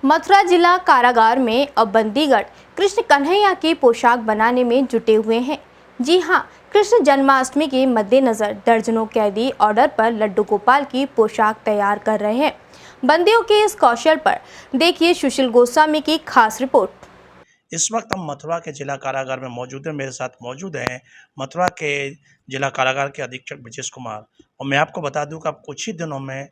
मथुरा जिला कारागार में अब बंदीगण कृष्ण कन्हैया की पोशाक बनाने में जुटे हुए हैं। जी हां, कृष्ण जन्माष्टमी के मद्देनजर दर्जनों कैदी ऑर्डर पर लड्डू गोपाल की पोशाक तैयार कर रहे हैं। बंदियों के इस कौशल पर देखिए सुशील गोस्वामी की खास रिपोर्ट। इस वक्त हम मथुरा के जिला कारागार में मौजूद हैं। मेरे साथ मौजूद हैं मथुरा के जिला कारागार के अधीक्षक ब्रजेश कुमार। और मैं आपको बता दूं कि अब कुछ ही दिनों में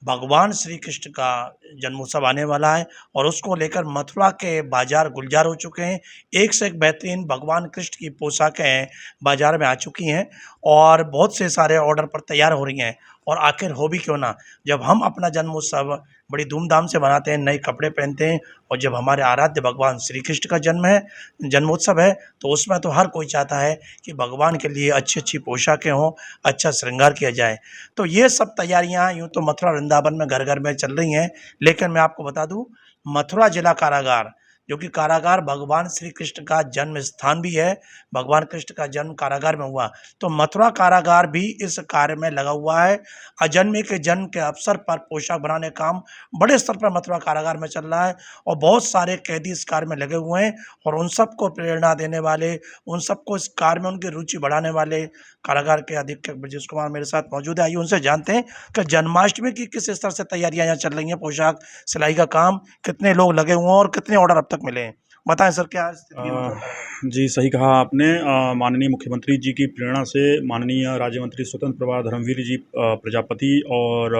भगवान श्री कृष्ण का जन्मोत्सव आने वाला है और उसको लेकर मथुरा के बाजार गुलजार हो चुके हैं। एक से एक बेहतरीन भगवान कृष्ण की पोशाकें बाजार में आ चुकी हैं और बहुत से सारे ऑर्डर पर तैयार हो रही हैं। और आखिर हो भी क्यों ना, जब हम अपना जन्मोत्सव बड़ी धूमधाम से मनाते हैं, नए कपड़े पहनते हैं और जब हमारे आराध्य भगवान श्री कृष्ण का जन्मोत्सव है, तो उसमें तो हर कोई चाहता है कि भगवान के लिए अच्छी अच्छी पोशाकें हों, अच्छा श्रृंगार किया जाए। तो ये सब तैयारियां यूँ तो मथुरा वृंदावन में घर घर में चल रही हैं, लेकिन मैं आपको बता दूं, मथुरा जिला कारागार, जो कि कारागार भगवान श्री कृष्ण का जन्म स्थान भी है, भगवान कृष्ण का जन्म कारागार में हुआ, तो मथुरा कारागार भी इस कार्य में लगा हुआ है। अजन्मे के जन्म के अवसर पर पोशाक बनाने का काम बड़े स्तर पर मथुरा कारागार में चल रहा है और बहुत सारे कैदी इस कार्य में लगे हुए हैं। और उन सबको प्रेरणा देने वाले, उन सबको इस कार्य में उनकी रुचि बढ़ाने वाले कारागार के अधीक्षक ब्रजेश कुमार मेरे साथ मौजूद है। आइए उनसे जानते हैं कि जन्माष्टमी की किस स्तर से तैयारियां यहाँ चल रही हैं, पोशाक सिलाई का काम, कितने लोग लगे हुए हैं और कितने ऑर्डर अब तक मिले हैं। बताएं सर, क्या स्थिति है? जी, सही कहा आपने। माननीय मुख्यमंत्री जी की प्रेरणा से माननीय राज्य मंत्री स्वतंत्र प्रभार धर्मवीर जी प्रजापति और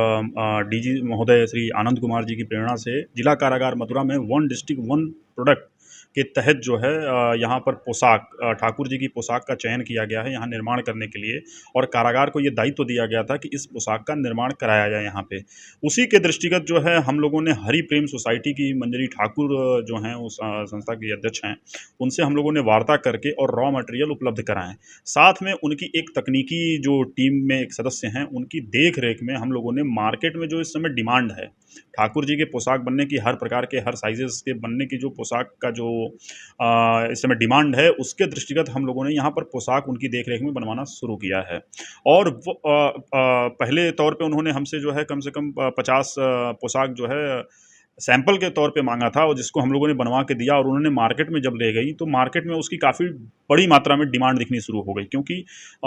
डीजी महोदय श्री आनंद कुमार जी की प्रेरणा से जिला कारागार मथुरा में वन डिस्ट्रिक्ट वन प्रोडक्ट के तहत जो है यहाँ पर पोशाक, ठाकुर जी की पोशाक का चयन किया गया है यहाँ निर्माण करने के लिए। और कारागार को ये दायित्व दिया गया था कि इस पोशाक का निर्माण कराया जाए यहाँ पे। उसी के दृष्टिगत जो है हम लोगों ने हरि प्रेम सोसाइटी की मंजरी ठाकुर जो हैं, उस संस्था के अध्यक्ष हैं, उनसे हम लोगों ने वार्ता करके और रॉ मटेरियल उपलब्ध कराएं। साथ में उनकी एक तकनीकी जो टीम में एक सदस्य हैं, उनकी देख रेख में हम लोगों ने मार्केट में जो इस समय डिमांड है ठाकुर जी के पोशाक बनने की, हर प्रकार के हर साइजेस के बनने की जो पोशाक का जो इस समय डिमांड है, उसके दृष्टिगत हम लोगों ने यहाँ पर पोशाक उनकी देख रेख में बनवाना शुरू किया है। और वो पहले तौर पे उन्होंने हमसे जो है कम से कम 50 पोशाक जो है सैंपल के तौर पे मांगा था और जिसको हम लोगों ने बनवा के दिया। और उन्होंने मार्केट में जब ले गई तो मार्केट में उसकी काफ़ी बड़ी मात्रा में डिमांड दिखनी शुरू हो गई, क्योंकि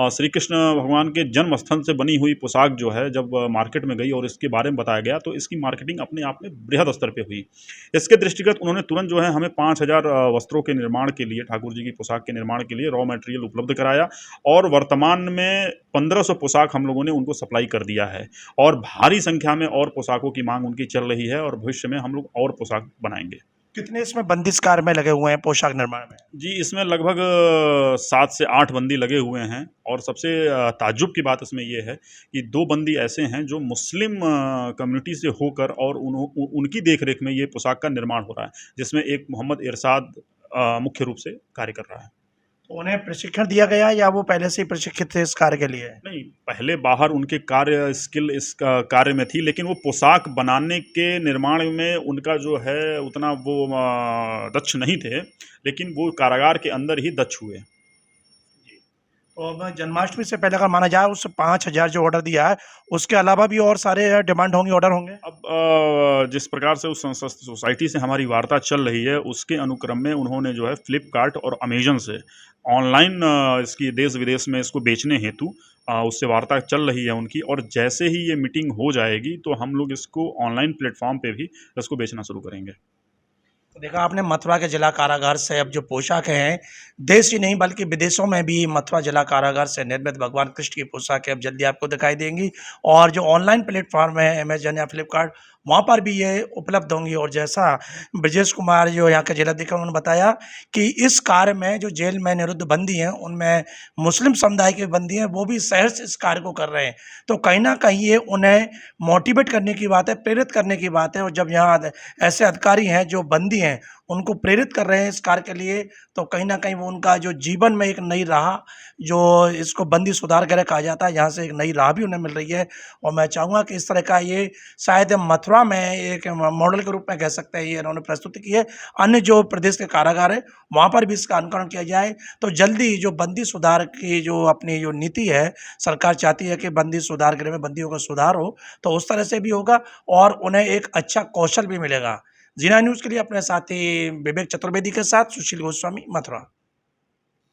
श्री कृष्ण भगवान के जन्म स्थल से बनी हुई पोशाक जो है जब मार्केट में गई और इसके बारे में बताया गया तो इसकी मार्केटिंग अपने आप में बृहद स्तर पे हुई। इसके दृष्टिगत उन्होंने तुरंत जो है हमें 5000 वस्त्रों के निर्माण के लिए, ठाकुर जी की पोशाक के निर्माण के लिए रॉ मटेरियल उपलब्ध कराया और वर्तमान में 1500 पोशाक हम लोगों ने उनको सप्लाई कर दिया है। और भारी संख्या में और पोशाकों की मांग उनकी चल रही है और भविष्य में हम लोग और पोशाक बनाएंगे। कितने इसमें बंदिश कार्य में लगे हुए हैं पोशाक निर्माण में? जी, इसमें लगभग 7 से 8 बंदी लगे हुए हैं। और सबसे ताज्जुब की बात इसमें ये है कि 2 बंदी ऐसे हैं जो मुस्लिम कम्युनिटी से होकर और उनकी देख रेख में ये पोशाक का निर्माण हो रहा है, जिसमें एक मोहम्मद इरशाद मुख्य रूप से कार्य कर रहा है। तो उन्हें प्रशिक्षण दिया गया या वो पहले से ही प्रशिक्षित थे इस कार्य के लिए? नहीं, पहले बाहर उनके कार्य स्किल इस कार्य में थी, लेकिन वो पोशाक बनाने के निर्माण में उनका जो है उतना वो दक्ष नहीं थे, लेकिन वो कारागार के अंदर ही दक्ष हुए। तो अब जन्माष्टमी से पहले अगर माना जाए, उस 5000 जो ऑर्डर दिया है, उसके अलावा भी और सारे डिमांड होंगे, ऑर्डर होंगे? अब जिस प्रकार से उस सोसाइटी से हमारी वार्ता चल रही है, उसके अनुक्रम में उन्होंने जो है फ्लिपकार्ट और अमेजन से ऑनलाइन इसकी देश विदेश में इसको बेचने हेतु उससे वार्ता चल रही है उनकी। और जैसे ही ये मीटिंग हो जाएगी तो हम लोग इसको ऑनलाइन प्लेटफॉर्म पे भी इसको बेचना शुरू करेंगे। तो देखा आपने, मथुरा के जिला कारागार से अब जो पोशाक हैं, देश ही नहीं बल्कि विदेशों में भी मथुरा जिला कारागार से निर्मित भगवान कृष्ण की पोशाकें अब जल्दी आपको दिखाई देंगी। और जो ऑनलाइन प्लेटफॉर्म है अमेजन या फ्लिपकार्ट, वहाँ पर भी ये उपलब्ध होंगी। और जैसा ब्रजेश कुमार जो यहाँ के जिलाधिकारी, उन्होंने बताया कि इस कार्य में जो जेल में निरुद्ध बंदी हैं, उनमें मुस्लिम समुदाय के बंदी हैं, वो भी शहर से इस कार्य को कर रहे हैं। तो कहीं ना कहीं ये उन्हें मोटिवेट करने की बात है, प्रेरित करने की बात है। और जब यहाँ ऐसे अधिकारी हैं जो बंदी हैं, उनको प्रेरित कर रहे हैं इस कार्य के लिए, तो कहीं ना कहीं वो उनका जो जीवन में एक नई राह, जो इसको बंदी सुधार गृह कहा जाता है, यहाँ से एक नई राह भी उन्हें मिल रही है। और मैं चाहूँगा कि इस तरह का ये शायद मथुरा में एक मॉडल के रूप में कह सकते हैं, ये इन्होंने प्रस्तुति की है। अन्य जो प्रदेश के कारागार है, वहाँ पर भी इसका अनुकरण किया जाए तो जल्दी जो बंदी सुधार की जो अपनी जो नीति है, सरकार चाहती है कि बंदी सुधार गृह में बंदियों का सुधार हो, तो उस तरह से भी होगा और उन्हें एक अच्छा कौशल भी मिलेगा। जीना न्यूज़ के लिए अपने साथी विवेक चतुर्वेदी के साथ सुशील गोस्वामी, मथुरा।